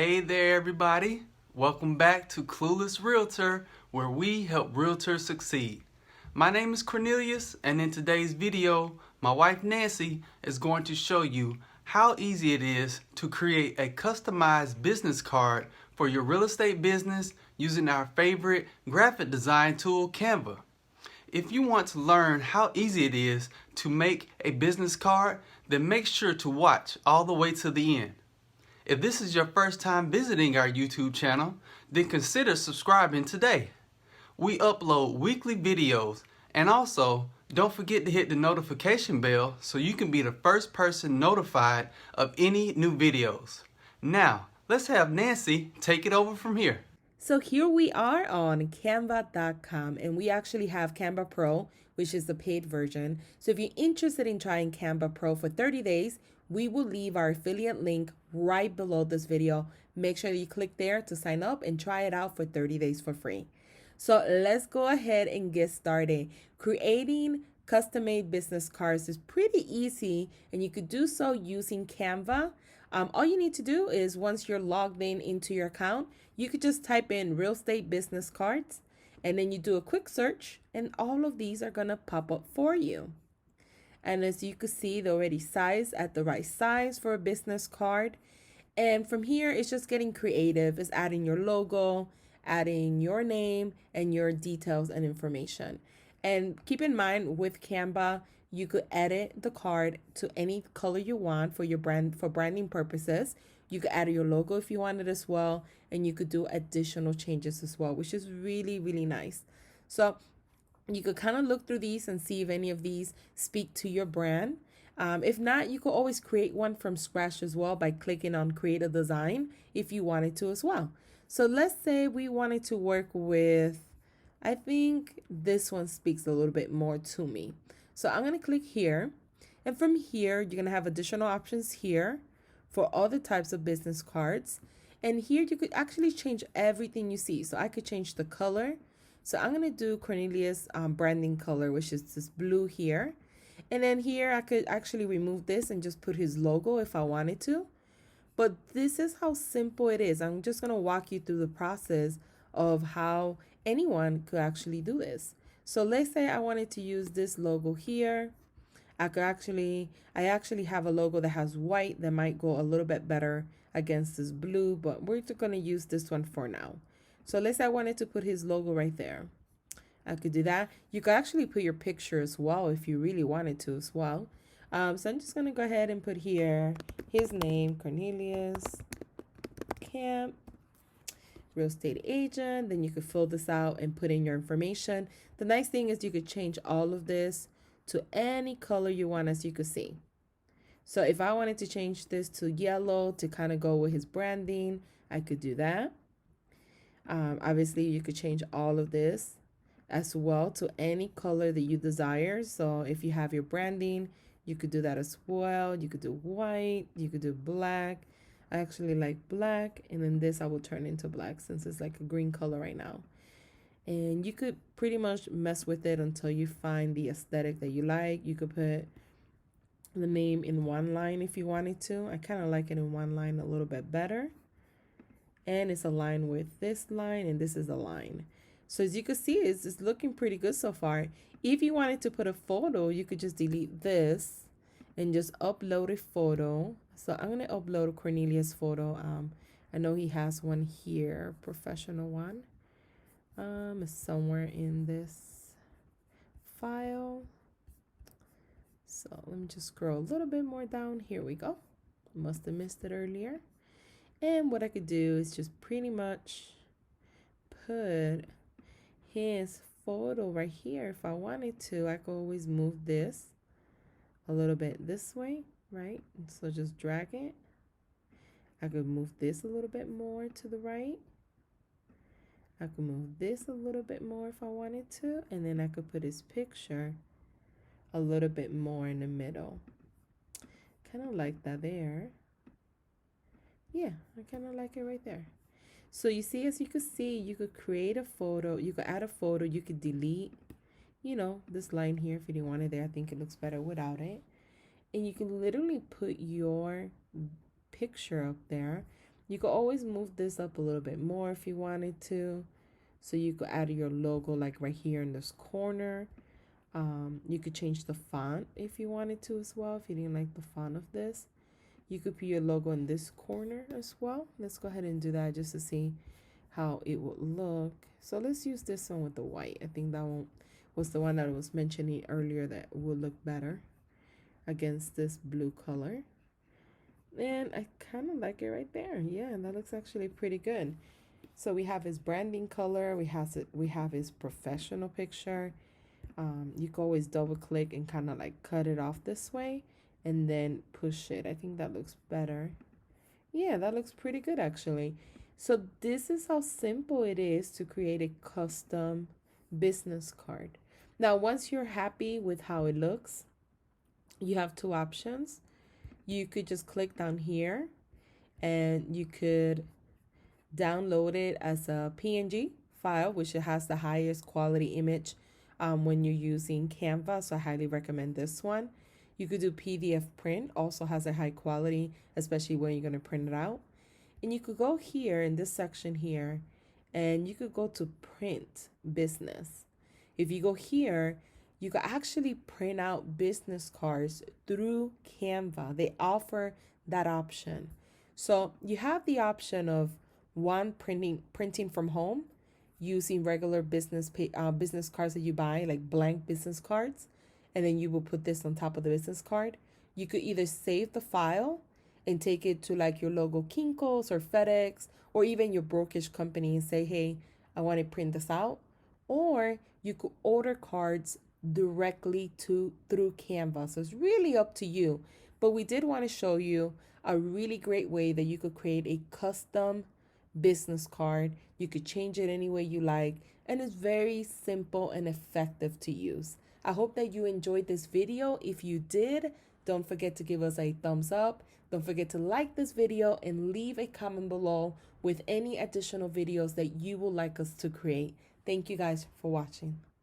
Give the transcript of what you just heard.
Hey there, everybody. Welcome back to Clueless Realtor, where we help realtors succeed. My name is Cornelius, and in today's video, my wife Nancy is going to show you how easy it is to create a customized business card for your real estate business using our favorite graphic design tool, Canva. If you want to learn how easy it is to make a business card, then make sure to watch all the way to the end. If this is your first time visiting our YouTube channel, then consider subscribing today. We upload weekly videos, and also don't forget to hit the notification bell so you can be the first person notified of any new videos. Now, let's have Nancy take it over from here. So here we are on Canva.com, and we actually have Canva Pro, which is the paid version. So if you're interested in trying Canva Pro for 30 days, we will leave our affiliate link right below this video. Make sure you click there to sign up and try it out for 30 days for free. So let's go ahead and get started. Creating custom-made business cards is pretty easy, and you could do so using Canva. All you need to do is once you're logged in into your account, you could just type in real estate business cards, and then you do a quick search, and all of these are going to pop up for you. And as you can see, they're already sized at the right size for a business card. And from here, it's just getting creative. It's adding your logo, adding your name, and your details and information. And keep in mind with Canva, you could edit the card to any color you want for your brand, for branding purposes. You could add your logo if you wanted as well, and you could do additional changes as well, which is really, really nice. So you could kind of look through these and see if any of these speak to your brand. If not, you could always create one from scratch as well by clicking on create a design if you wanted to as well. So let's say we wanted to work with, I think this one speaks a little bit more to me. So I'm going to click here. And from here, you're going to have additional options here for all the types of business cards. And here you could actually change everything you see. So I could change the color. So I'm going to do Cornelius branding color, which is this blue here. And then here I could actually remove this and just put his logo if I wanted to. But this is how simple it is. I'm just going to walk you through the process of how anyone could actually do this. So let's say I wanted to use this logo here. I actually have a logo that has white that might go a little bit better against this blue, but we're just going to use this one for now. So let's say I wanted to put his logo right there. I could do that. You could actually put your picture as well if you really wanted to as well. So I'm just going to go ahead and put here his name, Cornelius Camp, real estate agent. Then you could fill this out and put in your information. The nice thing is you could change all of this to any color you want, as you could see. So if I wanted to change this to yellow to kind of go with his branding, I could do that. Obviously, you could change all of this as well to any color that you desire. So if you have your branding, you could do that as well. You could do white, you could do black. I actually like black, and then this I will turn into black since it's like a green color right now. And you could pretty much mess with it until you find the aesthetic that you like. You could put the name in one line if you wanted to. I kind of like it in one line a little bit better. And it's aligned with this line, and this is a line. So as you can see, it's looking pretty good so far. If you wanted to put a photo, you could just delete this and just upload a photo. So I'm going to upload a Cornelius photo. I know he has one here, professional one. It's somewhere in this file. So let me just scroll a little bit more down. Here we go. Must have missed it earlier. And what I could do is just pretty much put his photo right here. If I wanted to, I could always move this a little bit this way, right? So just drag it. I could move this a little bit more to the right. I could move this a little bit more if I wanted to. And then I could put his picture a little bit more in the middle. Kind of like that there. Yeah, I kind of like it right there. So you see, as you can see, you could create a photo, you could add a photo, you could delete, this line here if you didn't want it there. I think it looks better without it. And you can literally put your picture up there. You could always move this up a little bit more if you wanted to. So you could add your logo like right here in this corner. You could change the font if you wanted to as well, if you didn't like the font of this. You could put your logo in this corner as well. Let's go ahead and do that just to see how it would look. So let's use this one with the white. I think that one was the one that I was mentioning earlier that would look better against this blue color. And I kind of like it right there. Yeah, that looks actually pretty good. So we have his branding color. We have his professional picture. You can always double click and kind of like cut it off this way and then push it. I think that looks better. Yeah, that looks pretty good actually. So this is how simple it is to create a custom business card. Now, once you're happy with how it looks, you have two options. You could just click down here and you could download it as a PNG file, which has the highest quality image when you're using Canva. So I highly recommend this one. You could do PDF print, also has a high quality, especially when you're going to print it out. And you could go here in this section here and you could go to print business. If you go here, you can actually print out business cards through Canva. They offer that option. So you have the option of one printing from home using regular business cards that you buy, like blank business cards, and then you will put this on top of the business card. You could either save the file and take it to like your local Kinko's or FedEx or even your brokerage company and say, hey, I want to print this out. Or you could order cards directly through Canva. So it's really up to you. But we did want to show you a really great way that you could create a custom business card. You could change it any way you like, and it's very simple and effective to use. I hope that you enjoyed this video. If you did, don't forget to give us a thumbs up. Don't forget to like this video and leave a comment below with any additional videos that you would like us to create. Thank you guys for watching.